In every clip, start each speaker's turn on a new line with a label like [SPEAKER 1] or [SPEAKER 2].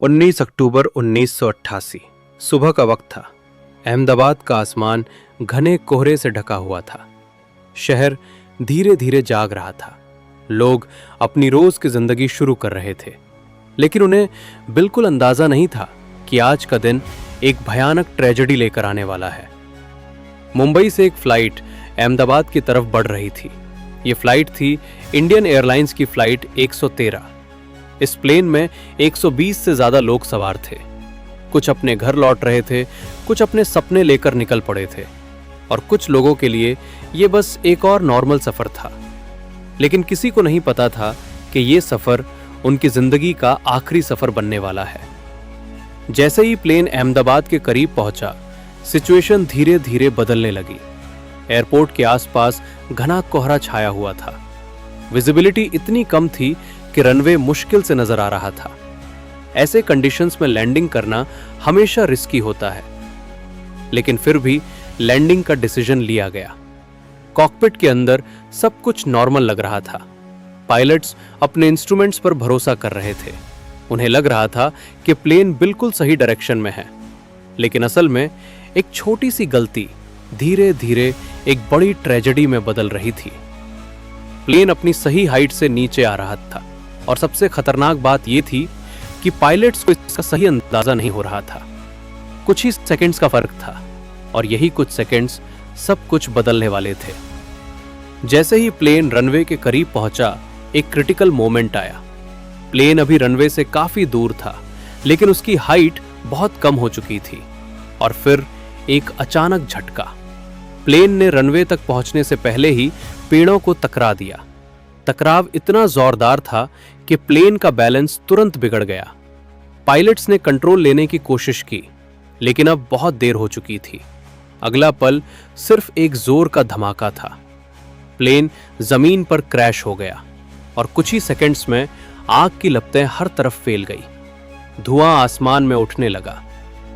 [SPEAKER 1] 19 अक्टूबर 1988 सुबह का वक्त था। अहमदाबाद का आसमान घने कोहरे से ढका हुआ था। शहर धीरे धीरे जाग रहा था। लोग अपनी रोज की जिंदगी शुरू कर रहे थे, लेकिन उन्हें बिल्कुल अंदाजा नहीं था कि आज का दिन एक भयानक ट्रेजेडी लेकर आने वाला है। मुंबई से एक फ्लाइट अहमदाबाद की तरफ बढ़ रही थी। ये फ्लाइट थी इंडियन एयरलाइंस की फ्लाइट 113। इस प्लेन में 120 से ज्यादा लोग सवार थे। कुछ अपने घर लौट रहे थे, कुछ अपने सपने लेकर निकल पड़े थे, और कुछ लोगों के लिए यह बस एक और नॉर्मल सफर था। लेकिन किसी को नहीं पता था कि यह सफर उनकी जिंदगी का आखिरी सफर बनने वाला है। जैसे ही प्लेन अहमदाबाद के करीब पहुंचा, सिचुएशन धीरे धीरे बदलने लगी। एयरपोर्ट के आसपास घना कोहरा छाया हुआ था। विजिबिलिटी इतनी कम थी कि रनवे मुश्किल से नजर आ रहा था। ऐसे कंडीशंस में लैंडिंग करना हमेशा रिस्की होता है, लेकिन फिर भी लैंडिंग का डिसीजन लिया गया। कॉकपिट के अंदर सब कुछ नॉर्मल लग रहा था। पायलट्स अपने इंस्ट्रूमेंट्स पर भरोसा कर रहे थे। उन्हें लग रहा था कि प्लेन बिल्कुल सही डायरेक्शन में है, लेकिन असल में एक छोटी सी गलती धीरे धीरे एक बड़ी ट्रेजेडी में बदल रही थी। प्लेन अपनी सही हाइट से नीचे आ रहा था, और सबसे खतरनाक बात यह थी कि पायलट्स को इसका सही अंदाजा नहीं हो रहा था। कुछ ही सेकंड्स का फर्क था, और यही कुछ सेकंड्स सब कुछ बदलने वाले थे। जैसे ही प्लेन रनवे के करीब पहुंचा, एक क्रिटिकल मोमेंट आया। प्लेन अभी रनवे से काफी दूर था, लेकिन उसकी हाइट बहुत कम हो चुकी थी। और फिर एक अचानक झटका। प्लेन ने रनवे तक पहुंचने से पहले ही पेड़ों को टकरा दिया। टकराव इतना जोरदार था कि प्लेन का बैलेंस तुरंत बिगड़ गया। पायलट्स ने कंट्रोल लेने की कोशिश की, लेकिन अब बहुत देर हो चुकी थी। अगला पल सिर्फ एक जोर का धमाका था। प्लेन जमीन पर क्रैश हो गया, और कुछ ही सेकंड्स में आग की लपटें हर तरफ फैल गई। धुआं आसमान में उठने लगा,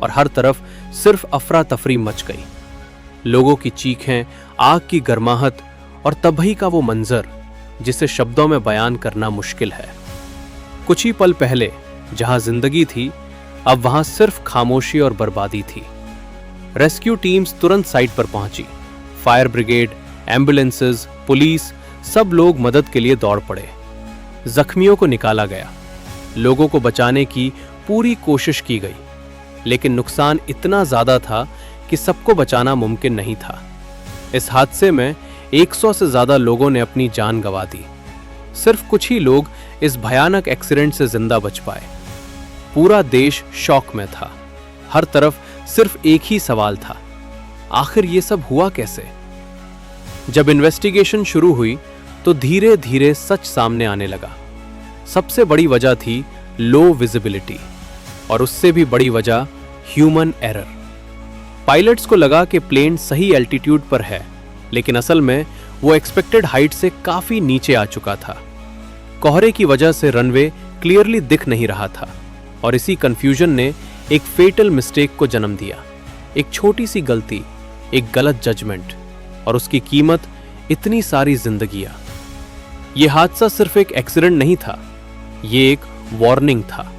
[SPEAKER 1] और हर तरफ सिर्फ अफरा तफरी मच गई। लोगों की चीखें, आग की गर्माहट, और तबाही का वो मंजर जिसे शब्दों में बयान करना मुश्किल है। कुछ ही पल पहले जहां जिंदगी थी, अब वहां सिर्फ खामोशी और बर्बादी थी। रेस्क्यू टीम्स तुरंत साइट पर पहुंची। फायर ब्रिगेड, एम्बुलेंसेस, पुलिस, सब लोग मदद के लिए दौड़ पड़े। जख्मियों को निकाला गया। लोगों को बचाने की पूरी कोशिश की गई, लेकिन नुकसान इतना ज्यादा था कि सबको बचाना मुमकिन नहीं था। इस हादसे में 100 से ज्यादा लोगों ने अपनी जान गंवा दी। सिर्फ कुछ ही लोग इस भयानक एक्सीडेंट से जिंदा बच पाए। पूरा देश शॉक में था। हर तरफ सिर्फ एक ही सवाल था, आखिर ये सब हुआ कैसे? जब इन्वेस्टिगेशन शुरू हुई तो धीरे धीरे सच सामने आने लगा। सबसे बड़ी वजह थी लो विजिबिलिटी, और उससे भी बड़ी वजह ह्यूमन एरर। पायलट्स को लगा कि प्लेन सही एल्टीट्यूड पर है, लेकिन असल में वो एक्सपेक्टेड हाइट से काफी नीचे आ चुका था। कोहरे की वजह से रनवे क्लियरली दिख नहीं रहा था, और इसी कंफ्यूजन ने एक फेटल मिस्टेक को जन्म दिया। एक छोटी सी गलती, एक गलत जजमेंट, और उसकी कीमत इतनी सारी जिंदगियां। यह हादसा सिर्फ एक एक्सीडेंट नहीं था, ये एक वार्निंग था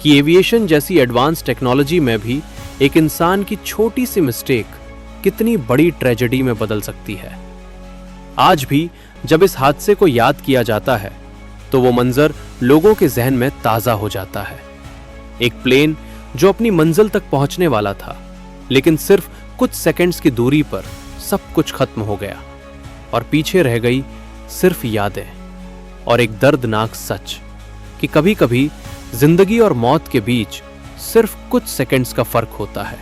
[SPEAKER 1] कि एविएशन जैसी एडवांस टेक्नोलॉजी में भी एक इंसान की छोटी सी मिस्टेक कितनी बड़ी ट्रेजेडी में बदल सकती है। आज भी जब इस हादसे को याद किया जाता है, तो वो मंजर लोगों के जहन में ताजा हो जाता है। एक प्लेन जो अपनी मंजिल तक पहुंचने वाला था, लेकिन सिर्फ कुछ सेकंड्स की दूरी पर सब कुछ खत्म हो गया, और पीछे रह गई सिर्फ यादें और एक दर्दनाक सच कि कभी कभी जिंदगी और मौत के बीच सिर्फ कुछ सेकंड्स का फर्क होता है।